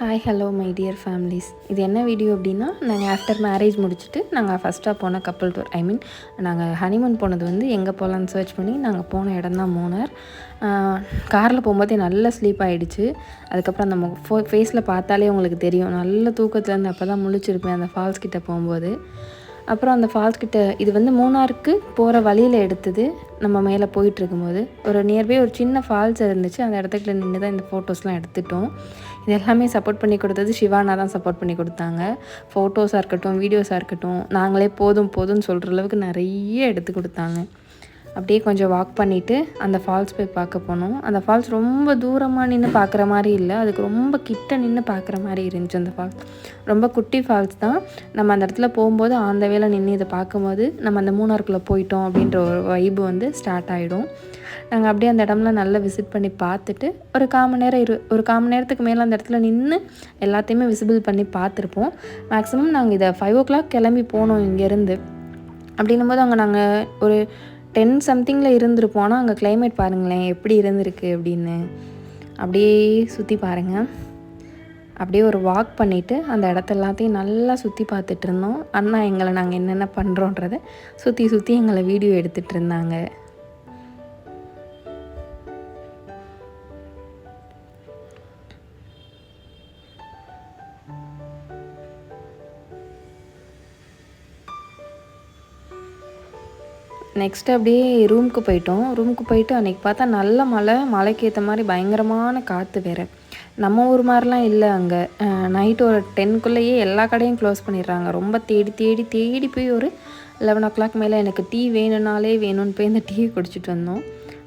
Hi hello my dear families. இது என்ன video அப்படின்னா, நாங்கள் ஆஃப்டர் மேரேஜ் முடிச்சுட்டு நாங்கள் ஃபஸ்ட்டாக போன கப்பல் டூர். நாங்கள் ஹனிமூன் போனது வந்து எங்கே போகலான்னு சர்ச் பண்ணி நாங்கள் போன இடம் தான் மூணார். காரில் போகும்போதே நல்லா ஸ்லீப் ஆகிடுச்சு. அதுக்கப்புறம் அந்த ஃபேஸில் பார்த்தாலே உங்களுக்கு தெரியும், நல்ல தூக்கத்துலேருந்து அப்போ தான் முழிச்சிருப்பேன் அந்த ஃபால்ஸ் கிட்டே போகும்போது. அப்புறம் அந்த ஃபால்ஸ் கிட்ட இது வந்து மூணாருக்கு போகிற வழியில் எடுத்தது. நம்ம மேலே போயிட்டுருக்கும்போது ஒரு நியர்பை ஒரு சின்ன ஃபால்ஸ் இருந்துச்சு. அந்த இடத்துக்கிட்ட நின்று தான் இந்த ஃபோட்டோஸ்லாம் எடுத்துட்டோம். இது எல்லாமே சப்போர்ட் பண்ணி கொடுத்தது சிவானா தான் சப்போர்ட் பண்ணி கொடுத்தாங்க. ஃபோட்டோஸாக இருக்கட்டும், வீடியோஸாக இருக்கட்டும், நாங்களே போதும் போதும்னு சொல்கிற அளவுக்கு நிறைய எடுத்து கொடுத்தாங்க. அப்படியே கொஞ்சம் வாக் பண்ணிவிட்டு அந்த ஃபால்ஸ் போய் பார்க்க போனோம். அந்த ஃபால்ஸ் ரொம்ப தூரமாக நின்று பார்க்குற மாதிரி இல்லை, அதுக்கு ரொம்ப கிட்ட நின்று பார்க்குற மாதிரி இருந்துச்சு. அந்த ஃபால்ஸ் ரொம்ப குட்டி ஃபால்ஸ் தான். நம்ம அந்த இடத்துல போகும்போது அந்த வேளை நின்று இதை பார்க்கும்போது நம்ம அந்த மூணாருக்குள்ளே போயிட்டோம் அப்படின்ற ஒரு வைப்பு வந்து ஸ்டார்ட் ஆகிடும். நாங்கள் அப்படியே அந்த இடம்லாம் நல்லா விசிட் பண்ணி பார்த்துட்டு ஒரு 1/4 மணி நேரத்துக்கு மேலே அந்த இடத்துல நின்று எல்லாத்தையுமே விசிபிள் பண்ணி பார்த்துருப்போம். மேக்ஸிமம் நாங்கள் இதை 5 o'clock கிளம்பி போனோம் இங்கேருந்து. அப்படின்னும் போது அங்கே நாங்கள் ஒரு 10 something இருந்திருப்போம். ஆனால் அங்கே கிளைமேட் பாருங்களேன் எப்படி இருந்திருக்கு அப்படின்னு. அப்படியே சுற்றி பாருங்கள். அப்படியே ஒரு வாக் பண்ணிவிட்டு அந்த இடத்த எல்லாத்தையும் நல்லா சுற்றி பார்த்துட்டு இருந்தோம். அண்ணா எங்களை நாங்கள் என்னென்ன பண்ணுறோன்றதை சுற்றி எங்களை வீடியோ எடுத்துகிட்டு இருந்தாங்க. நெக்ஸ்ட்டு அப்படியே ரூமுக்கு போயிட்டு அன்றைக்கி பார்த்தா நல்ல மழைக்கு ஏற்ற மாதிரி பயங்கரமான காற்று வேறு. நம்ம ஊர் மாதிரிலாம் இல்லை. அங்கே நைட்டு ஒரு 10 எல்லா கடையும் க்ளோஸ் பண்ணிடுறாங்க. ரொம்ப தேடி போய் ஒரு 11 o'clock மேலே எனக்கு டீ வேணும்னு போய் இந்த டீயை குடிச்சிட்டு வந்தோம்.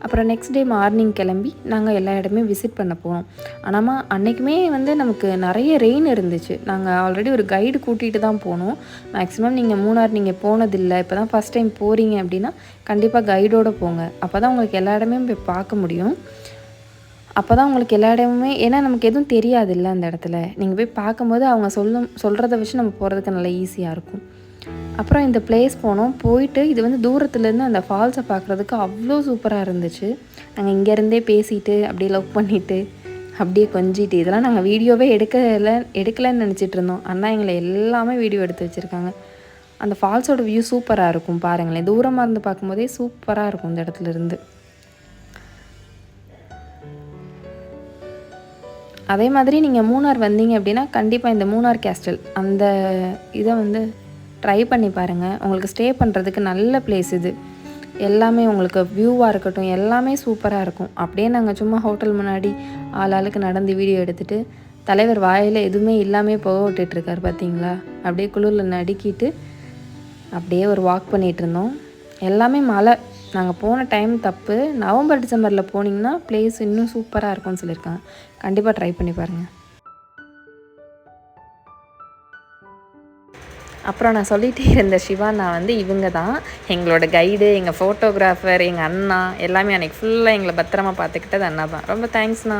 அப்புறம் நெக்ஸ்ட் டே மார்னிங் கிளம்பி நாங்கள் எல்லா இடமே விசிட் பண்ண போனோம். ஆனால் அன்றைக்குமே வந்து நமக்கு நிறைய ரெயின் இருந்துச்சு. நாங்கள் ஆல்ரெடி ஒரு கைடு கூட்டிகிட்டு தான் போனோம். மேக்ஸிமம் நீங்கள் மூணார் நீங்கள் போனதில்லை, இப்போ தான் ஃபஸ்ட் டைம் போகிறீங்க அப்படின்னா கண்டிப்பாக கைடோடு போங்க. அப்போ தான் உங்களுக்கு எல்லா இடமே போய் பார்க்க முடியும். அப்போ தான் உங்களுக்கு எல்லா இடமுமே, ஏன்னா நமக்கு எதுவும் தெரியாதில்ல அந்த இடத்துல. நீங்கள் போய் பார்க்கும்போது அவங்க சொல்கிறத வச்சு நம்ம போகிறதுக்கு நல்லா ஈஸியாக இருக்கும். அப்புறம் இந்த பிளேஸ் போனோம். போயிட்டு இது வந்து தூரத்துலேருந்து அந்த ஃபால்ஸை பார்க்குறதுக்கு அவ்வளோ சூப்பராக இருந்துச்சு. நாங்கள் இங்கேருந்தே பேசிட்டு அப்படியே லவ் பண்ணிவிட்டு அப்படியே கொஞ்சிட்டு, இதெல்லாம் நாங்கள் வீடியோவே எடுக்கலைன்னு நினச்சிட்டு இருந்தோம். அண்ணா எங்களை எல்லாமே வீடியோ எடுத்து வச்சுருக்காங்க. அந்த ஃபால்ஸோட வியூ சூப்பராக இருக்கும் பாருங்களேன். தூரமாக இருந்து பார்க்கும்போதே சூப்பராக இருக்கும் இந்த இடத்துல இருந்து. அதே மாதிரி நீங்கள் மூணார் வந்தீங்க அப்படின்னா கண்டிப்பாக இந்த மூணார் கேஸ்டல் அந்த இதை வந்து ட்ரை பண்ணி பாருங்கள். உங்களுக்கு ஸ்டே பண்ணுறதுக்கு நல்ல பிளேஸ் இது. எல்லாமே உங்களுக்கு வியூவாக இருக்கட்டும் எல்லாமே சூப்பராக இருக்கும். அப்படியே நாங்கள் சும்மா ஹோட்டல் முன்னாடி ஆளுக்கு நடந்து வீடியோ எடுத்துகிட்டு, தலைவர் வாயில் எதுவுமே இல்லாமல் போக விட்டுட்ருக்கார் பார்த்தீங்களா. அப்படியே குளிரில் நடுக்கிட்டு அப்படியே ஒரு வாக் பண்ணிகிட்டு இருந்தோம். எல்லாமே மழை. நாங்கள் போன டைம் தப்பு. நவம்பர் டிசம்பரில் போனீங்கன்னா பிளேஸ் இன்னும் சூப்பராக இருக்கும்னு சொல்லியிருக்காங்க. கண்டிப்பாக ட்ரை பண்ணி பாருங்கள். அப்புறம் நான் சொல்லிகிட்டே இருந்த சிவானா வந்து இவங்க தான் எங்களோட கைடு, எங்கள் ஃபோட்டோகிராஃபர், எங்கள் அண்ணா எல்லாமே அன்றைக்கி ஃபுல்லாக எங்களை பத்திரமா பார்த்துக்கிட்டது அண்ணா தான். ரொம்ப தேங்க்ஸ்ண்ணா.